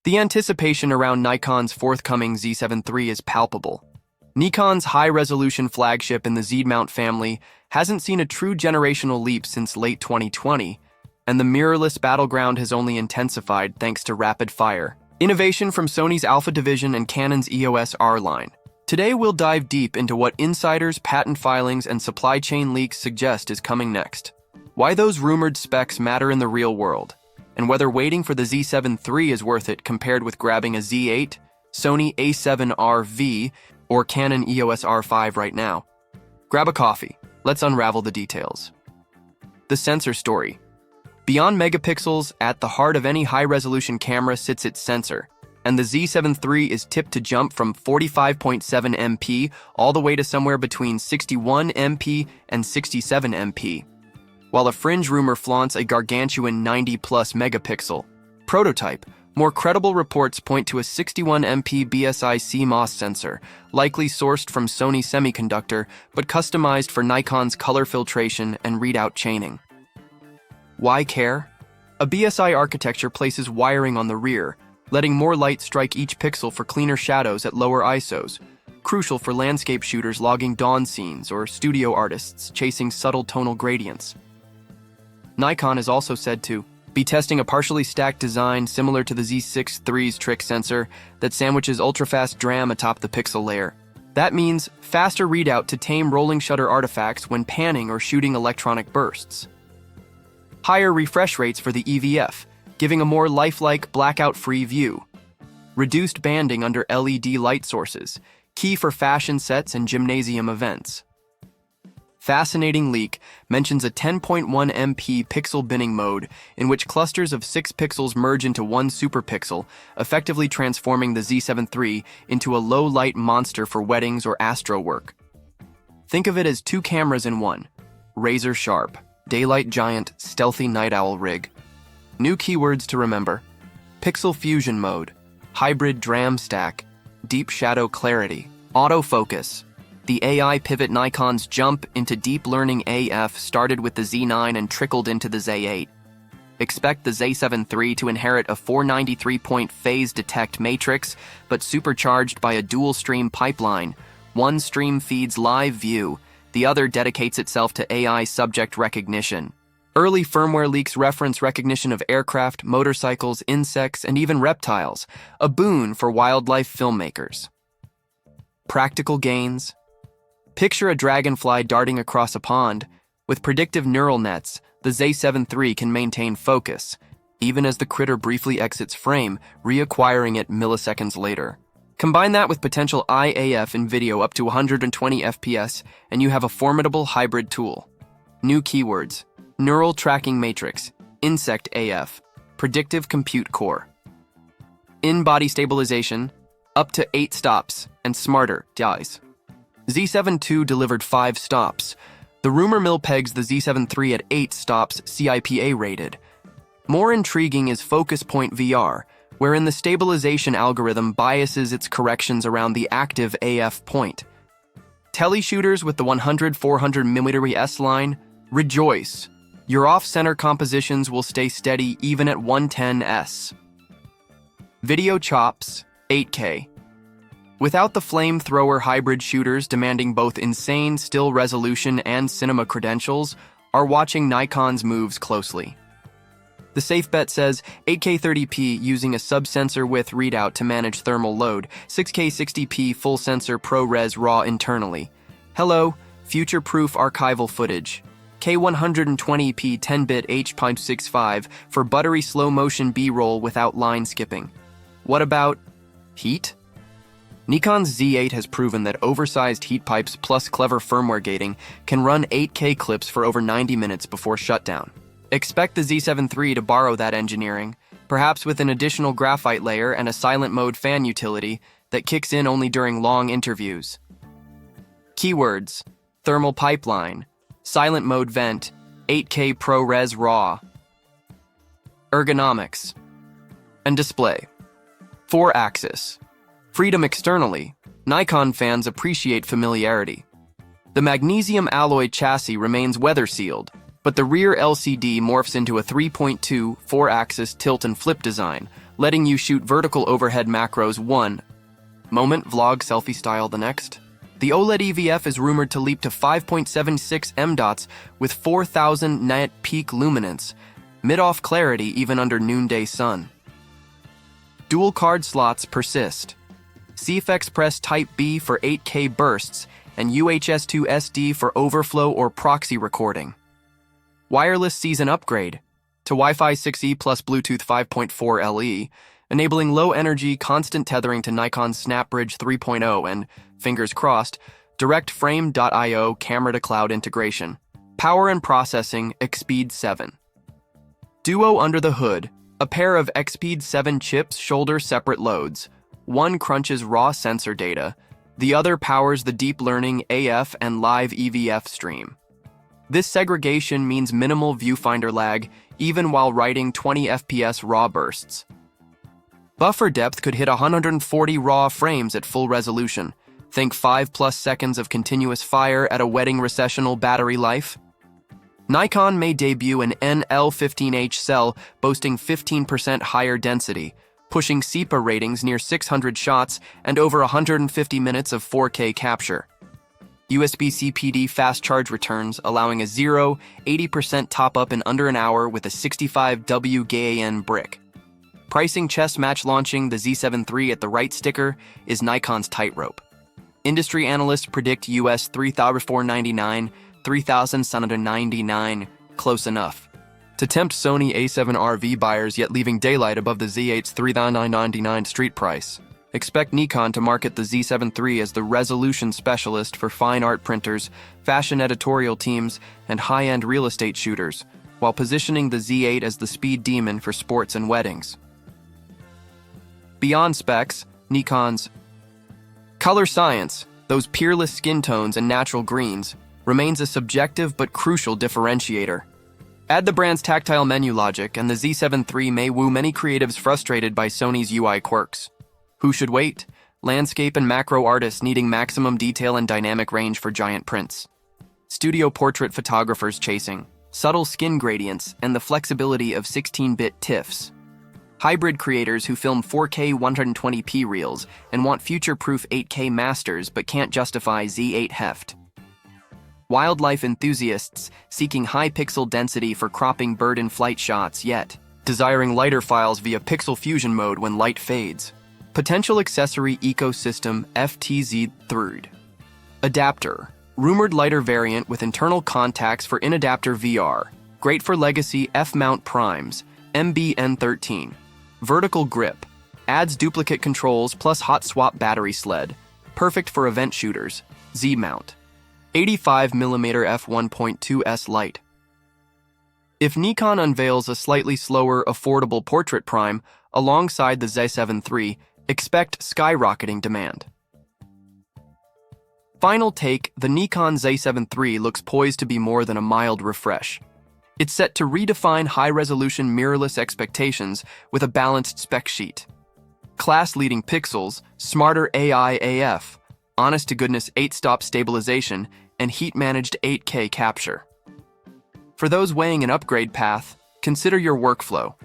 The anticipation around Nikon's forthcoming Z7 III is palpable. Nikon's high-resolution flagship in the Z-mount family hasn't seen a true generational leap since late 2020, and the mirrorless battleground has only intensified thanks to rapid-fire innovation from Sony's Alpha division and Canon's EOS R line. Today we'll dive deep into what insiders, patent filings, and supply chain leaks suggest is coming next, why those rumored specs matter in the real world, and whether waiting for the Z7 III is worth it compared with grabbing a Z8, Sony A7RV, or Canon EOS R5 right now. Grab a coffee. Let's unravel the details. The sensor story. Beyond megapixels, at the heart of any high-resolution camera sits its sensor, and the Z7 III is tipped to jump from 45.7 MP all the way to somewhere between 61 MP and 67 MP. While a fringe rumor flaunts a gargantuan 90-plus megapixel prototype, more credible reports point to a 61 MP BSI CMOS sensor, likely sourced from Sony Semiconductor, but customized for Nikon's color filtration and readout chaining. Why care? A BSI architecture places wiring on the rear, letting more light strike each pixel for cleaner shadows at lower ISOs, crucial for landscape shooters logging dawn scenes or studio artists chasing subtle tonal gradients. Nikon is also said to be testing a partially stacked design similar to the Z6 III's trick sensor that sandwiches ultrafast DRAM atop the pixel layer. That means faster readout to tame rolling shutter artifacts when panning or shooting electronic bursts. Higher refresh rates for the EVF, giving a more lifelike, blackout-free view. Reduced banding under LED light sources, key for fashion sets and gymnasium events. Fascinating leak mentions a 10.1 MP pixel binning mode in which clusters of 6 pixels merge into one superpixel, effectively transforming the Z7 III into a low-light monster for weddings or astro work. Think of it as 2 cameras in one. Razor sharp, daylight giant, stealthy night owl rig. New keywords to remember: pixel fusion mode, hybrid DRAM stack, deep shadow clarity, autofocus. The AI pivot. Nikon's jump into deep learning AF started with the Z9 and trickled into the Z8. Expect the Z7 III to inherit a 493-point phase detect matrix, but supercharged by a dual-stream pipeline. One stream feeds live view, the other dedicates itself to AI subject recognition. Early firmware leaks reference recognition of aircraft, motorcycles, insects, and even reptiles, a boon for wildlife filmmakers. Practical gains. Picture a dragonfly darting across a pond. With predictive neural nets, the Z7 III can maintain focus, even as the critter briefly exits frame, reacquiring it milliseconds later. Combine that with potential IAF in video up to 120 FPS, and you have a formidable hybrid tool. New keywords: neural tracking matrix, insect AF, predictive compute core. In-body stabilization, up to 8 stops, and smarter dies. Z7 II delivered 5 stops. The rumor mill pegs the Z7 III at 8 stops, CIPA rated. More intriguing is Focus Point VR, wherein the stabilization algorithm biases its corrections around the active AF point. Teleshooters with the 100-400mm S-line, rejoice! Your off-center compositions will stay steady even at 110s. Video chops, 8K. Without the flamethrower hybrid shooters demanding both insane still resolution and cinema credentials, are watching Nikon's moves closely. The safe bet says 8K 30p using a sub-sensor with readout to manage thermal load, 6K 60p full sensor ProRes RAW internally. Hello, future-proof archival footage. K120p 10-bit H.65 for buttery slow-motion B-roll without line skipping. What about heat? Nikon's Z8 has proven that oversized heat pipes plus clever firmware gating can run 8K clips for over 90 minutes before shutdown. Expect the Z7 III to borrow that engineering, perhaps with an additional graphite layer and a silent mode fan utility that kicks in only during long interviews. Keywords: thermal pipeline, silent mode vent, 8K ProRes RAW. Ergonomics and display. 4-axis. Freedom externally. Nikon fans appreciate familiarity. The magnesium alloy chassis remains weather-sealed, but the rear LCD morphs into a 3.2 4-axis tilt and flip design, letting you shoot vertical overhead macros one moment, vlog selfie style the next. The OLED EVF is rumored to leap to 5.76 mDOTs with 4,000 nit peak luminance, mid-off clarity even under noonday sun. Dual card slots persist. CFX Press Type B for 8K bursts and UHS-2 SD for overflow or proxy recording. Wireless sees an upgrade to Wi-Fi 6E plus Bluetooth 5.4 LE, enabling low-energy, constant tethering to Nikon's SnapBridge 3.0 and, fingers crossed, direct frame.io camera-to-cloud integration. Power and processing, XSpeed 7. Duo under the hood, a pair of XSpeed 7 chips shoulder separate loads. One crunches raw sensor data, the other powers the deep learning AF and live EVF stream. This segregation means minimal viewfinder lag, even while writing 20 FPS RAW bursts. Buffer depth could hit 140 RAW frames at full resolution. Think 5+ seconds of continuous fire at a wedding recessional battery life. Nikon may debut an NL15H cell boasting 15% higher density, pushing SEPA ratings near 600 shots and over 150 minutes of 4K capture. USB-C PD fast charge returns, allowing a 0-80% top-up in under an hour with a 65W GaN brick. Pricing chess match launching the Z7 III at the right sticker is Nikon's tightrope. Industry analysts predict US $3,499, $3,799, close enough. To tempt Sony A7 RV buyers yet leaving daylight above the Z8's $3,999 street price. Expect Nikon to market the Z7 III as the resolution specialist for fine art printers, fashion editorial teams, and high-end real estate shooters, while positioning the Z8 as the speed demon for sports and weddings. Beyond specs, Nikon's color science, those peerless skin tones and natural greens, remains a subjective but crucial differentiator. Add the brand's tactile menu logic, and the Z7 III may woo many creatives frustrated by Sony's UI quirks. Who should wait? Landscape and macro artists needing maximum detail and dynamic range for giant prints. Studio portrait photographers chasing subtle skin gradients and the flexibility of 16-bit TIFFs. Hybrid creators who film 4K 120p reels and want future-proof 8K masters but can't justify Z8 heft. Wildlife enthusiasts seeking high pixel density for cropping bird-in-flight shots yet desiring lighter files via pixel fusion mode when light fades. Potential accessory ecosystem FTZ III. Adapter. Rumored lighter variant with internal contacts for in-adapter VR. Great for legacy F-mount primes. MBN13. Vertical grip. Adds duplicate controls plus hot swap battery sled. Perfect for event shooters. Z-mount. 85mm f1.2s light. If Nikon unveils a slightly slower, affordable portrait prime alongside the Z7 III, expect skyrocketing demand. Final take, the Nikon Z7 III looks poised to be more than a mild refresh. It's set to redefine high-resolution mirrorless expectations with a balanced spec sheet. Class-leading pixels, smarter AI AF, honest-to-goodness 8-stop stabilization, and heat-managed 8K capture. For those weighing an upgrade path, consider your workflow.